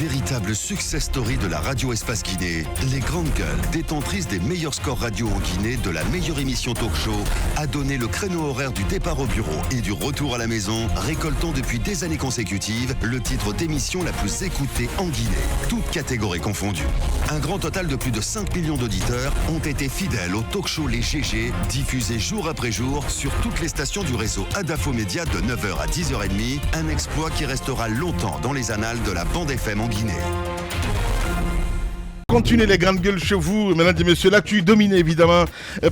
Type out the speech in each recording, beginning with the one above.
Véritable success story de la radio Espace Guinée, les grandes gueules, détentrices des meilleurs scores radio en Guinée, de la meilleure émission talk show, a donné le créneau horaire du départ au bureau et du retour à la maison, récoltant depuis des années consécutives le titre d'émission la plus écoutée en Guinée, toutes catégories confondues. Un grand total de plus de 5 millions d'auditeurs ont été fidèles au talk show Les GG, diffusé jour après jour sur toutes les stations du réseau Adafo Média de 9h à 10h30, un exploit qui restera longtemps dans les annales de la bande FM en Guinée. Continuez les grandes gueules chez vous, mesdames et messieurs. L'actu dominé évidemment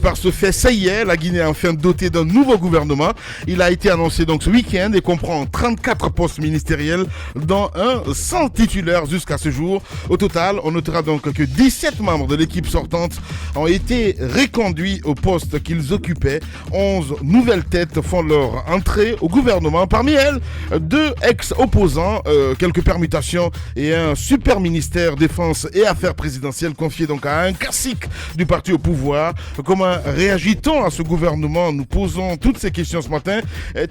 par ce fait. Ça y est, la Guinée a enfin doté d'un nouveau gouvernement. Il a été annoncé donc ce week-end et comprend 34 postes ministériels, dont un sans titulaire jusqu'à ce jour. Au total, on notera donc que 17 membres de l'équipe sortante ont été reconduits au poste qu'ils occupaient. 11 nouvelles têtes font leur entrée au gouvernement. Parmi elles, 2 ex-opposants, quelques permutations et un super ministère défense et affaires présidentielles confié donc à un classique du parti au pouvoir. Comment réagit-on à ce gouvernement? Nous posons toutes ces questions ce matin.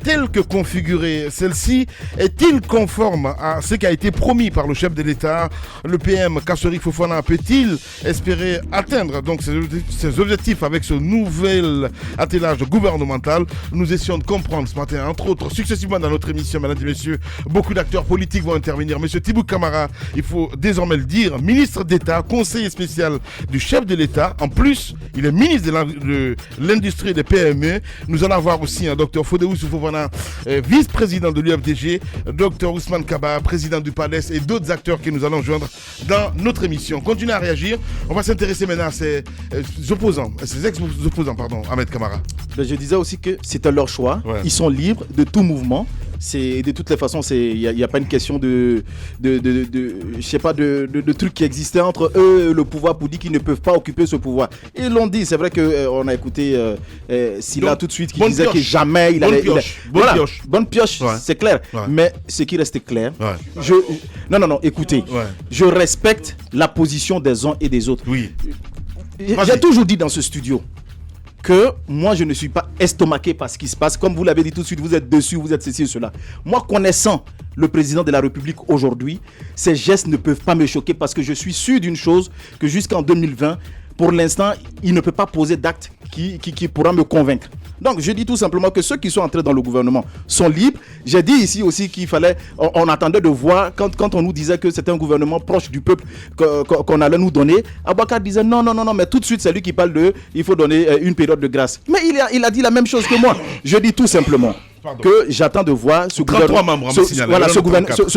Tel que configuré, celle-ci est-il conforme à ce qui a été promis par le chef de l'État? Le PM Kassori Fofana peut-il espérer atteindre donc ses objectifs avec ce nouvel attelage gouvernemental? Nous essayons de comprendre ce matin, entre autres, successivement dans notre émission, mesdames et messieurs. Beaucoup d'acteurs politiques vont intervenir. Monsieur Tibou Camara, il faut désormais le dire, ministre d'État, conseiller spécial du chef de l'État. En plus, il est ministre de l'industrie des PME. Nous allons avoir aussi un docteur Fodéou Soufofana, vice-président de l'UFDG, docteur Ousmane Kaba, président du PADES et d'autres acteurs que nous allons joindre dans notre émission. Continuez à réagir. On va s'intéresser maintenant à ces opposants, ces ex-opposants, pardon, Ahmed Camara. Je disais aussi que c'était leur choix. Ouais. Ils sont libres de tout mouvement. De toutes les façons, il n'y a pas une question de trucs qui existaient entre eux et le pouvoir pour dire qu'ils ne peuvent pas occuper ce pouvoir. Ils l'ont dit, c'est vrai qu'on a écouté Silla tout de suite qui disait que jamais il allait... Bonne pioche, ouais. C'est clair. Ouais. Mais ce qui reste clair, ouais. Non, écoutez, ouais. Je respecte la position des uns et des autres. Oui. J'ai toujours dit dans ce studio que moi je ne suis pas estomaqué par ce qui se passe. Comme vous l'avez dit tout de suite, vous êtes dessus, vous êtes ceci et cela. Moi, connaissant le président de la République aujourd'hui, ces gestes ne peuvent pas me choquer parce que je suis sûr d'une chose, que jusqu'en 2020, pour l'instant, il ne peut pas poser d'acte qui pourra me convaincre. Donc, je dis tout simplement que ceux qui sont entrés dans le gouvernement sont libres. J'ai dit ici aussi qu'il fallait, on attendait de voir, quand on nous disait que c'était un gouvernement proche du peuple qu'on allait nous donner, Aboubacar disait non, mais tout de suite, c'est lui qui parle il faut donner une période de grâce. Mais il a dit la même chose que moi. Je dis tout simplement que j'attends de voir ce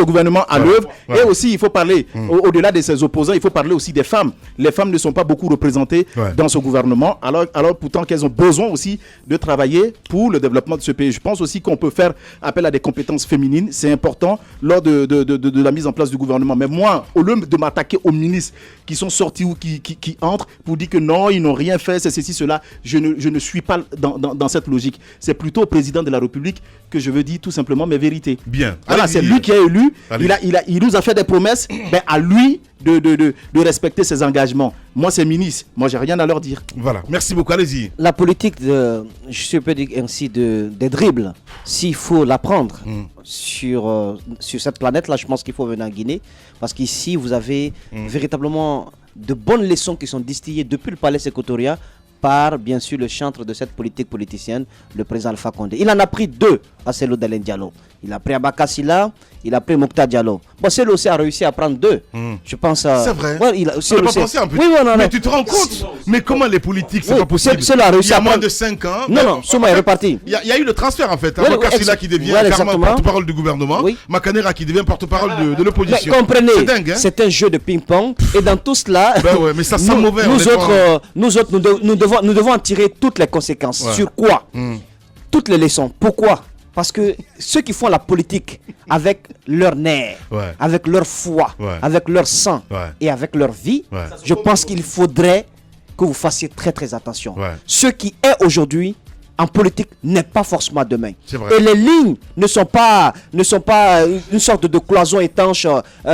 gouvernement à l'œuvre. Et aussi, il faut parler, au-delà de ses opposants, il faut parler aussi des femmes. Les femmes ne sont pas beaucoup représentées dans ce gouvernement, alors pourtant qu'elles ont besoin aussi de travailler pour le développement de ce pays. Je pense aussi qu'on peut faire appel à des compétences féminines. C'est important lors de la mise en place du gouvernement. Mais moi, au lieu de m'attaquer aux ministres qui sont sortis ou qui entrent pour dire que non, ils n'ont rien fait, c'est ceci, cela, je ne suis pas dans cette logique. C'est plutôt au président de la République que je veux dire tout simplement mes vérités. Bien. Voilà, c'est lui qui est élu. Il nous a fait des promesses. Ben à lui de respecter ses engagements. Moi, c'est ministre. Moi, j'ai rien à leur dire. Voilà. Merci beaucoup. Allez-y. La politique, je peux dire ainsi, des dribbles, s'il faut l'apprendre sur cette planète-là, je pense qu'il faut venir en Guinée. Parce qu'ici, vous avez véritablement de bonnes leçons qui sont distillées depuis le palais Sécotoria par, bien sûr, le chantre de cette politique politicienne, le président Alpha Condé. Il en a pris 2 à Cellou Dalein Diallo. Il a pris Abaka Silla, il a pris Mokhtar Diallo. Bon, Cellou aussi a réussi à prendre 2. Je pense à... C'est vrai. Ouais, on n'a pas pensé un peu. Oui, non. Mais tu te rends compte? Mais comment les politiques, c'est pas possible? Cellou a réussi à moins de 5 ans. Non, Souma est reparti. Il y a eu le transfert, en fait. Abaka Silla qui devient carrément porte-parole du gouvernement. Makanera qui devient porte-parole de l'opposition. Mais comprenez, c'est dingue, hein? C'est un jeu de ping-pong. Et dans tout cela, mais ça sent mauvais. Nous devons en tirer toutes les conséquences. Sur quoi? Toutes les leçons. Pourquoi? Parce que ceux qui font la politique avec leur nerf, avec leur foi, avec leur sang et avec leur vie, je pense qu'il faudrait que vous fassiez très très attention. Ce qui est aujourd'hui en politique n'est pas forcément demain. Et les lignes ne sont pas une sorte de cloison étanche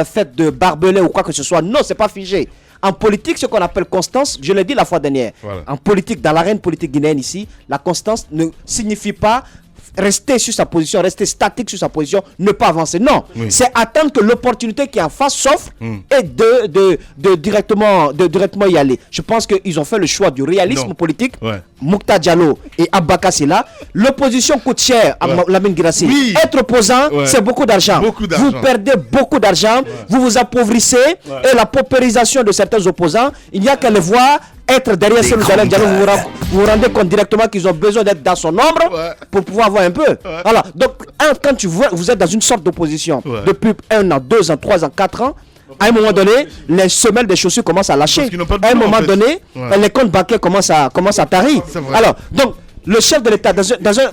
faite de barbelés ou quoi que ce soit. Non, c'est pas figé. En politique, ce qu'on appelle constance, je l'ai dit la fois dernière, en politique, dans l'arène politique guinéenne ici, la constance ne signifie pas rester sur sa position, rester statique sur sa position, ne pas avancer. Non, c'est attendre que l'opportunité qui est en face s'offre et de directement y aller. Je pense qu'ils ont fait le choix du réalisme politique. Mouktar Diallo et Abaka Silla. L'opposition coûte cher à Lamine Guirassy. Être opposant, c'est beaucoup d'argent. Vous perdez beaucoup d'argent, vous vous appauvrissez et la paupérisation de certains opposants, il n'y a qu'à le voir être derrière Cellou Dalein Diallo. Vous vous rendez compte directement qu'ils ont besoin d'être dans son ombre pour pouvoir voir un peu. Voilà. Donc, quand vous êtes dans une sorte d'opposition depuis 1 an, 2 ans, 3 ans, 4 ans, à un moment donné, les semelles des chaussures commencent à lâcher. À un moment donné, les comptes bancaires commencent à tarir. Alors, donc, le chef de l'État,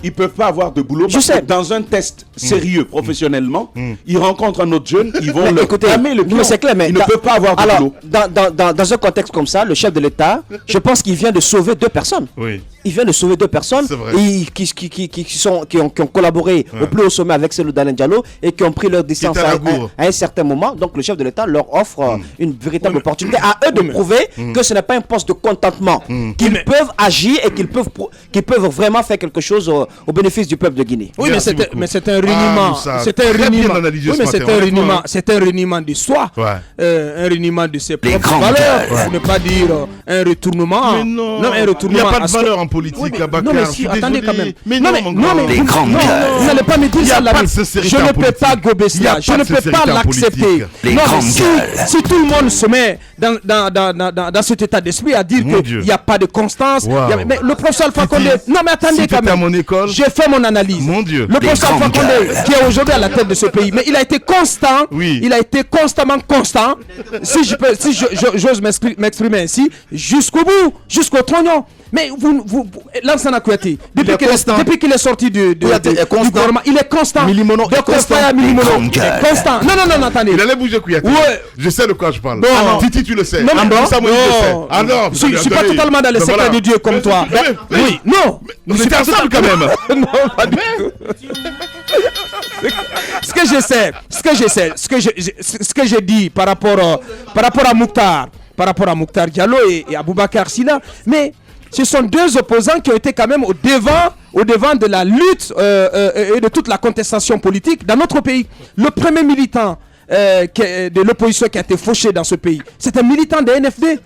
ils ne peuvent pas avoir de boulot parce que dans un test sérieux, professionnellement, ils rencontrent un autre jeune, ils vont le cramer le pion. C'est clair, mais ils ne peuvent pas avoir de boulot. Dans un contexte comme ça, le chef de l'État, je pense qu'il vient de sauver 2 personnes. Il vient de sauver 2 personnes qui ont collaboré au plus haut sommet avec Cellou Dalein Diallo et qui ont pris leur distance à un certain moment. Donc le chef de l'État leur offre une véritable opportunité à eux de prouver que ce n'est pas un poste de contentement, qu'ils peuvent agir et qu'ils peuvent vraiment faire quelque chose au bénéfice du peuple de Guinée. Oui, mais c'est un reniement. C'est un reniement de soi, un reniement de ses propres valeurs, pour ne pas dire un retournement. Non, un retournement. Il n'y a pas de valeur en politique, Abakar. Non, mais si, attendez quand même. Mais non, vous n'allez pas me dire ça, Lamine. Je ne peux pas gober cela. Je ne peux pas l'accepter. Non, mais si tout le monde se met dans cet état d'esprit à dire qu'il n'y a pas de constance, mais le professeur Alpha Condé. Non, mais attendez quand même. J'ai fait mon analyse. Mon Dieu. Le professeur Alpha Condé, qui est aujourd'hui à la tête de ce pays, mais il a été constant. Il a été constamment constant. Si j'ose m'exprimer ainsi, jusqu'au bout, jusqu'au trognon. Mais Lansana Kouyaté, depuis qu'il est sorti du gouvernement, il est constant. Milimono est constant. Constant. Non, attendez. Il allait bouger Kouyaté. Je sais de quoi je parle. Titi, tu le sais. Non, je ne suis pas totalement dans les secrets de Dieu comme toi. Oui, non. Nous étions ensemble quand même. Non, pas du tout. Ce que j'ai dit par rapport à Mouktar Diallo et Aboubacar Silla, mais ce sont 2 opposants qui ont été quand même au devant de la lutte et de toute la contestation politique dans notre pays. Le premier militant de l'opposition qui a été fauché dans ce pays, c'est un militant de NFD.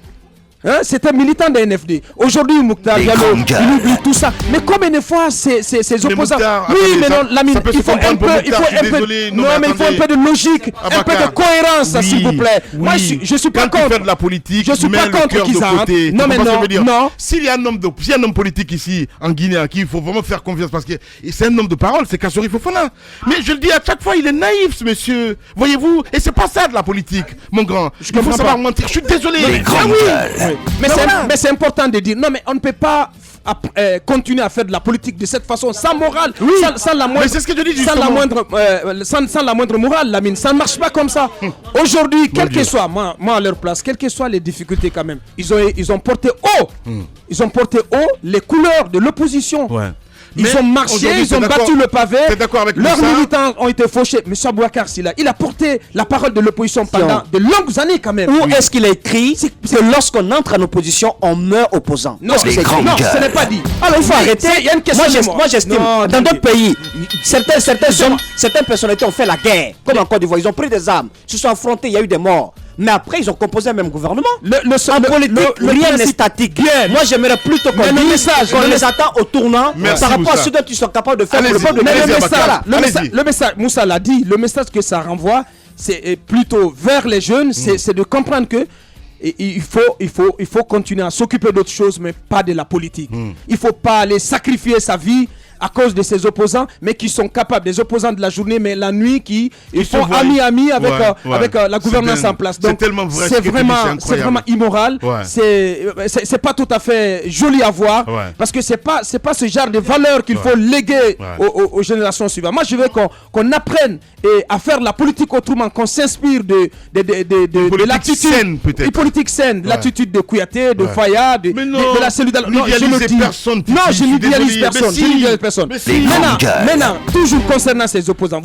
C'est un militant de NFD. Aujourd'hui, Mouktar Diallo, il oublie tout ça. Mais combien de fois ces opposants... Oui, mais non, Lamine, il faut un peu de logique, un peu de cohérence, s'il vous plaît. Moi, je suis pas contre. Faire de la politique, je suis pas contre qu'ils arrêtent. Non, mais non. S'il y a un homme politique ici, en Guinée, à qui il faut vraiment faire confiance, parce que c'est un homme de parole, c'est Kassori Fofana. Mais je le dis à chaque fois, il est naïf, ce monsieur. Voyez-vous? Et c'est pas ça de la politique, mon grand. Il faut savoir mentir. Je suis désolé. Mais c'est important de dire, non mais on ne peut pas continuer à faire de la politique de cette façon, sans morale, sans la moindre, c'est ce que je dis, sans la moindre morale, Lamine. Ça ne marche pas comme ça. Aujourd'hui, quel que soit, moi à leur place, quelles que soient les difficultés quand même, ils ont porté haut les couleurs de l'opposition. Ils ont marché, ils ont battu le pavé. Leurs militants ont été fauchés. M. Aboubacar Silla, il a porté la parole de l'opposition pendant de longues années quand même. Où est-ce qu'il a écrit que lorsqu'on entre en opposition, on meurt opposant? Non, ce n'est pas dit. Alors il faut arrêter. Il y a une question. Moi j'estime, dans d'autres pays, certaines personnalités ont fait la guerre. Comme en Côte d'Ivoire, ils ont pris des armes, se sont affrontés, il y a eu des morts. Mais après, ils ont composé un même gouvernement. En politique, rien n'est statique. Moi, j'aimerais plutôt qu'on les attend au tournant par rapport à ce dont ils sont capables de faire pour le peuple. Le message, Moussa l'a dit, le message que ça renvoie, c'est plutôt vers les jeunes, c'est de comprendre que il faut continuer à s'occuper d'autres choses, mais pas de la politique. Il ne faut pas aller sacrifier sa vie à cause de ces opposants, mais qui sont capables, des opposants de la journée, mais la nuit, ils font ami avec la gouvernance en place. Donc, c'est vraiment immoral. C'est pas tout à fait joli à voir, parce que c'est pas ce genre de valeurs qu'il faut léguer aux générations suivantes. Moi, je veux qu'on apprenne à faire la politique autrement, qu'on s'inspire de l'attitude saine, peut-être. Une politique saine, l'attitude de Kouyaté, de Faya, de la cellule. Non, je ne l'idéalise personne. personne. Maintenant, toujours concernant ces opposants,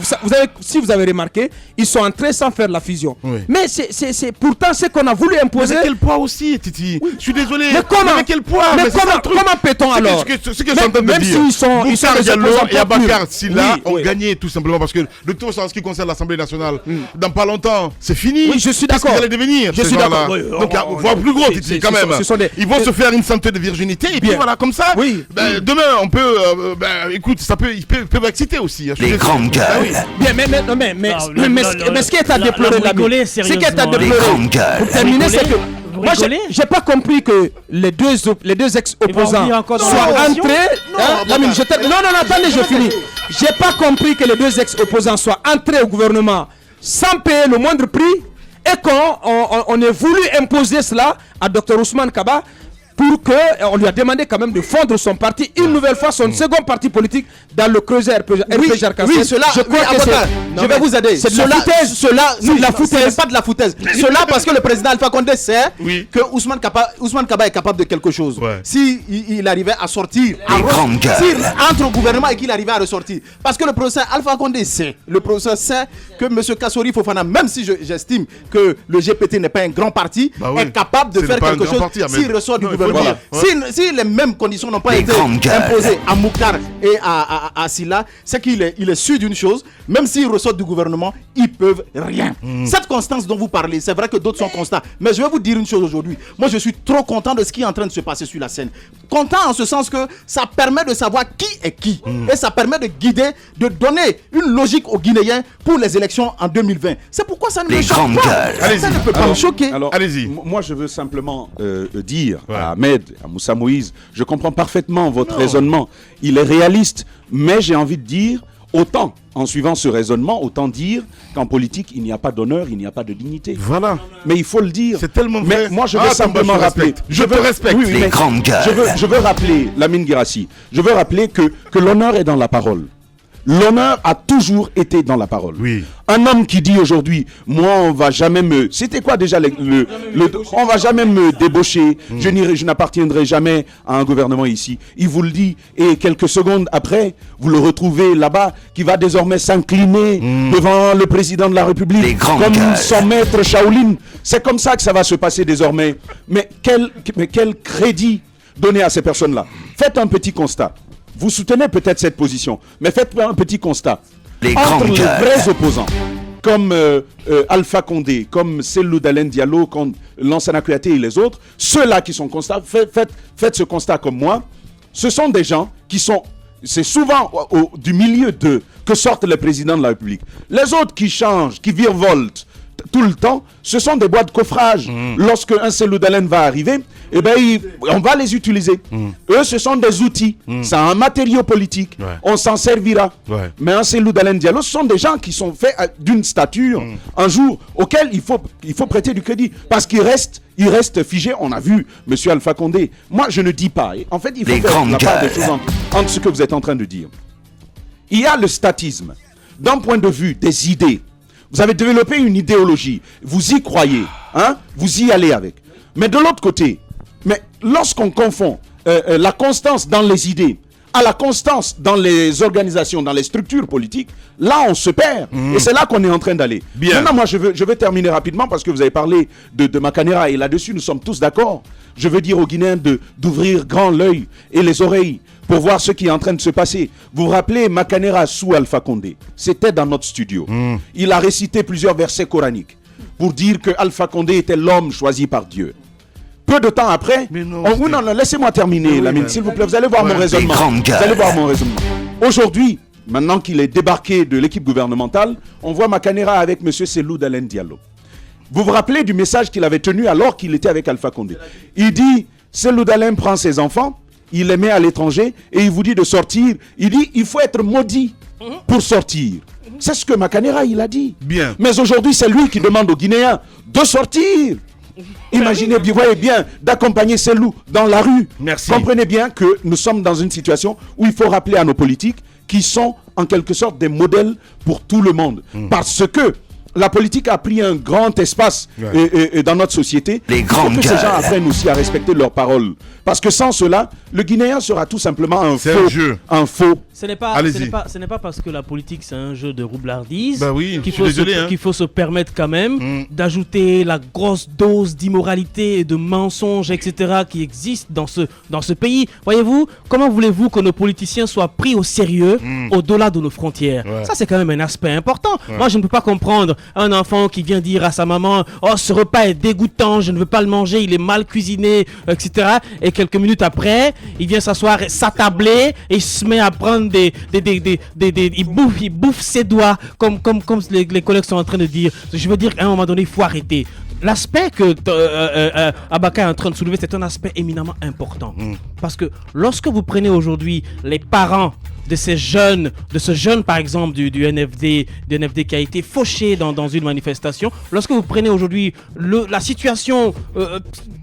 si vous avez remarqué, ils sont entrés sans faire la fusion. Oui. Mais c'est pourtant ce qu'on a voulu imposer. Mais quel poids aussi, Titi? Oui. Je suis désolé. Mais comment? Mais quel poids? Mais comment peut-on alors? Ce que je suis en train de dire. Même s'ils sont Diallo et Abakar Sylla ont gagné tout simplement parce que de tout en ce qui concerne l'Assemblée nationale, dans pas longtemps, c'est fini. Oui, je suis d'accord. Qu'est-ce qu'ils allaient devenir? Je suis d'accord. Donc, voire plus gros, Titi, quand même. Ils vont se faire une santé de virginité et puis voilà, comme ça. Oui. Demain, on peut. Écoute, ils peuvent exciter aussi. Les grandes gueules. Bien, mais ce qui est à déplorer, ce qui est à déplorer, pour terminer, c'est que moi, j'ai pas compris que les deux ex-opposants soient entrés. Non, attendez, je finis. J'ai pas compris que les deux ex-opposants soient entrés au gouvernement sans payer le moindre prix et qu'on ait voulu imposer cela à Dr Ousmane Kaba pour qu'on lui a demandé quand même de fondre son parti, une nouvelle fois son second parti politique dans le creuset RP Jarkassi. Oui, cela, je vais vous aider. C'est de la foutaise. La foutaise, pas de la foutaise. Cela parce que le président Alpha Condé sait que Ousmane Kaba est capable de quelque chose. S'il arrivait à sortir, s'il entre au gouvernement et qu'il arrivait à ressortir. Parce que le professeur Alpha Condé sait, que M. Kassori Fofana, même si j'estime que le GPT n'est pas un grand parti, est capable de faire quelque chose s'il ressort du gouvernement. Voilà. Si les mêmes conditions n'ont pas été imposées à Mouktar et à Sylla, c'est qu'il est sûr d'une chose, même s'ils ressortent du gouvernement, ils peuvent rien. Cette constance dont vous parlez, c'est vrai que d'autres sont constants, mais je vais vous dire une chose aujourd'hui. Moi, je suis trop content de ce qui est en train de se passer sur la scène. Content en ce sens que ça permet de savoir qui est qui. Et ça permet de guider, de donner une logique aux Guinéens pour les élections en 2020. C'est pourquoi ça ne me choque pas. Ça ne peut pas me choquer. Allez-y. Moi, je veux simplement dire à Ahmed, à Moussa Moïse, je comprends parfaitement votre raisonnement. Il est réaliste, mais j'ai envie de dire, autant, en suivant ce raisonnement, autant dire qu'en politique, il n'y a pas d'honneur, il n'y a pas de dignité. Voilà. Mais il faut le dire. C'est tellement vrai. Mais moi, je veux simplement rappeler. Je te respecte. Oui, les grandes gueules. Je veux rappeler, Lamine Guirassy, je veux rappeler que l'honneur est dans la parole. L'honneur a toujours été dans la parole. Oui. Un homme qui dit aujourd'hui, moi on va jamais me... C'était quoi déjà on va jamais me débaucher, je n'appartiendrai jamais à un gouvernement ici. Il vous le dit et quelques secondes après, vous le retrouvez là-bas qui va désormais s'incliner devant le président de la République comme son maître Shaolin. C'est comme ça que ça va se passer désormais. Mais quel crédit donner à ces personnes-là? Faites un petit constat. Vous soutenez peut-être cette position, mais faites un petit constat. Entre les vrais opposants, comme Alpha Condé, comme Cellou Dalein Diallo, comme Lansana Kouyaté et les autres, ceux-là qui sont constants, faites ce constat comme moi. Ce sont des gens qui sont... C'est souvent du milieu d'eux que sortent les présidents de la République. Les autres qui changent, qui virevoltent tout le temps, ce sont des boîtes de coffrage. Lorsque un Cellou Dalein va arriver, eh ben, on va les utiliser. Eux, ce sont des outils. C'est un matériau politique. On s'en servira. Mais un Cellou Dalein Diallo, ce sont des gens qui sont faits d'une stature, un jour, auquel il faut prêter du crédit. Parce qu'ils restent figés. On a vu M. Alpha Condé. Moi, je ne dis pas. En fait, il faut faire la part des choses entre ce que vous êtes en train de dire. Il y a le statisme. D'un point de vue des idées, vous avez développé une idéologie. Vous y croyez. Vous y allez avec. Mais de l'autre côté, lorsqu'on confond la constance dans les idées à la constance dans les organisations, dans les structures politiques, là on se perd. Et c'est là qu'on est en train d'aller. Maintenant, moi je veux terminer rapidement parce que vous avez parlé de Makanera et là-dessus nous sommes tous d'accord. Je veux dire aux Guinéens d'ouvrir grand l'œil et les oreilles pour voir ce qui est en train de se passer. Vous vous rappelez Makanera sous Alpha Condé? C'était dans notre studio. Il a récité plusieurs versets coraniques pour dire que Alpha Condé était l'homme choisi par Dieu. Peu de temps après, non, laissez-moi terminer, Lamine, s'il vous plaît, vous allez voir mon raisonnement. Vous allez voir mon raisonnement. Aujourd'hui, maintenant qu'il est débarqué de l'équipe gouvernementale, on voit Makanera avec M. Cellou Dalein Diallo. Vous vous rappelez du message qu'il avait tenu alors qu'il était avec Alpha Condé? Il dit, Cellou Dalein prend ses enfants, il les met à l'étranger et il vous dit de sortir. Il dit, il faut être maudit pour sortir. C'est ce que Makanera, il a dit. Bien. Mais aujourd'hui, c'est lui qui demande aux Guinéens de sortir. Imaginez bien, voyez bien, d'accompagner Cellou dans la rue. Merci. Comprenez bien que nous sommes dans une situation où il faut rappeler à nos politiques qui sont en quelque sorte des modèles pour tout le monde. Parce que la politique a pris un grand espace et dans notre société. Les grandes gueules. Ces gens apprennent aussi à respecter leurs paroles. Parce que sans cela, le Guinéen sera tout simplement un faux. Ce n'est pas parce que la politique c'est un jeu de roublardise qu'il faut se permettre quand même d'ajouter la grosse dose d'immoralité et de mensonges, etc. qui existent dans ce pays. Voyez-vous, comment voulez-vous que nos politiciens soient pris au sérieux au-delà de nos frontières? Ça, c'est quand même un aspect important. Moi, je ne peux pas comprendre un enfant qui vient dire à sa maman « Oh, ce repas est dégoûtant, je ne veux pas le manger, il est mal cuisiné, etc. » Et quelques minutes après, il vient s'asseoir, s'attabler et il se met à prendre il bouffe ses doigts comme les collègues sont en train de dire. Je veux dire qu'à un moment donné, il faut arrêter. L'aspect que Abaka est en train de soulever, c'est un aspect éminemment important. Parce que lorsque vous prenez aujourd'hui les parents de ce jeune par exemple du NFD qui a été fauché dans une manifestation, lorsque vous prenez aujourd'hui la situation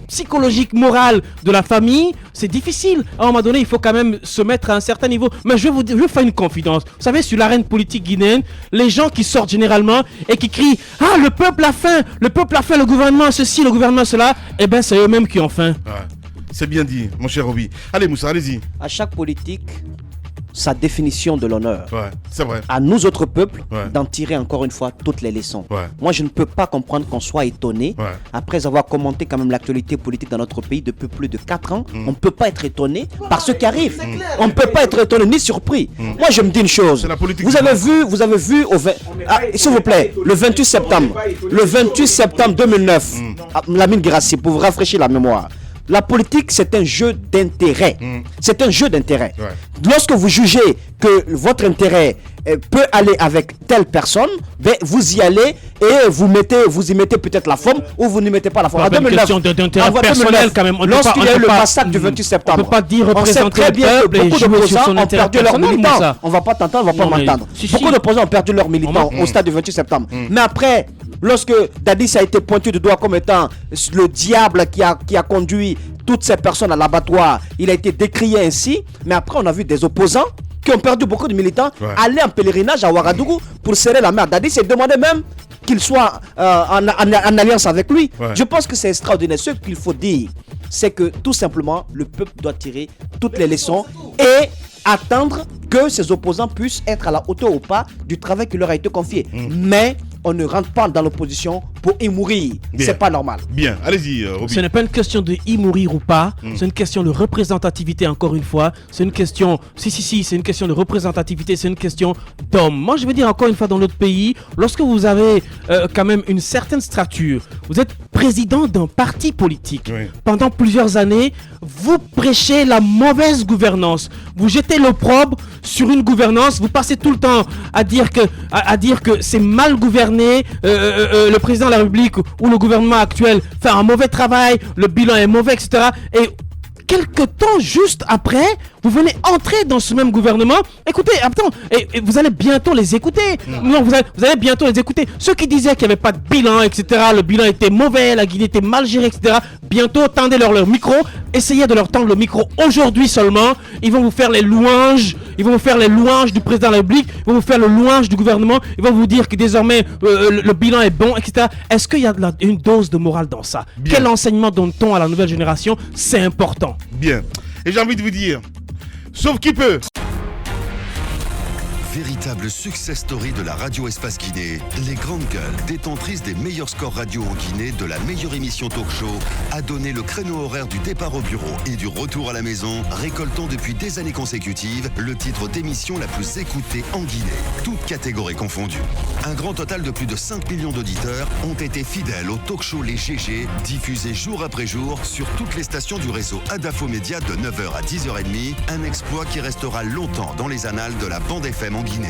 psychologique, morale de la famille, c'est difficile. À un moment donné, il faut quand même se mettre à un certain niveau. Mais je vais vous faire une confidence. Vous savez, sur l'arène politique guinéenne, les gens qui sortent généralement et qui crient « Ah, le peuple a faim, le gouvernement ceci, le gouvernement cela », eh bien, c'est eux-mêmes qui ont faim. Ouais. C'est bien dit, mon cher Obi. Allez, Moussa, allez-y. À chaque politique, sa définition de l'honneur. Ouais, c'est vrai. À nous autres peuples, d'en tirer encore une fois toutes les leçons. Ouais. Moi, je ne peux pas comprendre qu'on soit étonné, après avoir commenté quand même l'actualité politique dans notre pays depuis plus de 4 ans. On ne peut pas être étonné par ce qui arrive. On ne peut pas être étonné ni surpris. Moi, je me dis une chose. Vous avez vu, s'il vous plaît, le 28 septembre 2009, Lamine Guirassy, pour vous rafraîchir la mémoire. La politique, c'est un jeu d'intérêt. C'est un jeu d'intérêt. Lorsque vous jugez que votre intérêt peut aller avec telle personne, ben vous y allez et vous y mettez peut-être la forme ou vous n'y mettez pas la forme. En 2009, question d'intérêt personnel quand même. Lorsqu'il y a eu le massacre du 28 septembre, on peut pas dire représenter très bien le peuple que beaucoup d'opposants ont perdu leurs militants. Ça. On va pas t'entendre, on va pas m'entendre. Beaucoup d'opposants ont perdu leurs militants au stade du 28 septembre. Mais après, lorsque Dadis a été pointé du doigt comme étant le diable qui a conduit toutes ces personnes à l'abattoir, il a été décrié ainsi. Mais après, on a vu des opposants qui ont perdu beaucoup de militants aller en pèlerinage à Ouagadougou pour serrer la main à Dadis et demander même qu'il soit en alliance avec lui. Je pense que c'est extraordinaire. Ce qu'il faut dire, c'est que tout simplement, le peuple doit tirer toutes les leçons et attendre que ses opposants puissent être à la hauteur ou pas du travail qui leur a été confié. Mais on ne rentre pas dans l'opposition pour y mourir. C'est pas normal. Bien, allez-y, Roby. Ce n'est pas une question de y mourir ou pas. C'est une question de représentativité, encore une fois. C'est une question... c'est une question de représentativité. C'est une question d'homme. Moi, je veux dire encore une fois, dans notre pays, lorsque vous avez quand même une certaine stature, vous êtes président d'un parti politique. Pendant plusieurs années, vous prêchez la mauvaise gouvernance. Vous jetez l'opprobre sur une gouvernance. Vous passez tout le temps à dire que c'est mal gouverné. Le président de la République ou le gouvernement actuel fait un mauvais travail, le bilan est mauvais, etc. Et quelques temps juste après, vous venez entrer dans ce même gouvernement. Écoutez, attends, et vous allez bientôt les écouter. Non, vous allez bientôt les écouter. Ceux qui disaient qu'il n'y avait pas de bilan, etc., le bilan était mauvais, la Guinée était mal gérée, etc., bientôt, tendez-leur leur micro, essayez de leur tendre le micro aujourd'hui seulement. Ils vont vous faire les louanges, du président de la République, ils vont vous faire le louange du gouvernement, ils vont vous dire que désormais le bilan est bon, etc. Est-ce qu'il y a une dose de morale dans ça? Quel enseignement donne-t-on à la nouvelle génération? C'est important. Bien. Et j'ai envie de vous dire, sauf qui peut. Véritable success story de la radio Espace Guinée, les grandes gueules, détentrices des meilleurs scores radio en Guinée, de la meilleure émission talk show, a donné le créneau horaire du départ au bureau et du retour à la maison, récoltant depuis des années consécutives le titre d'émission la plus écoutée en Guinée, toutes catégories confondues. Un grand total de plus de 5 millions d'auditeurs ont été fidèles au talk show Les GG, diffusé jour après jour sur toutes les stations du réseau Adafo Média de 9h à 10h30, un exploit qui restera longtemps dans les annales de la bande FM en Guinée.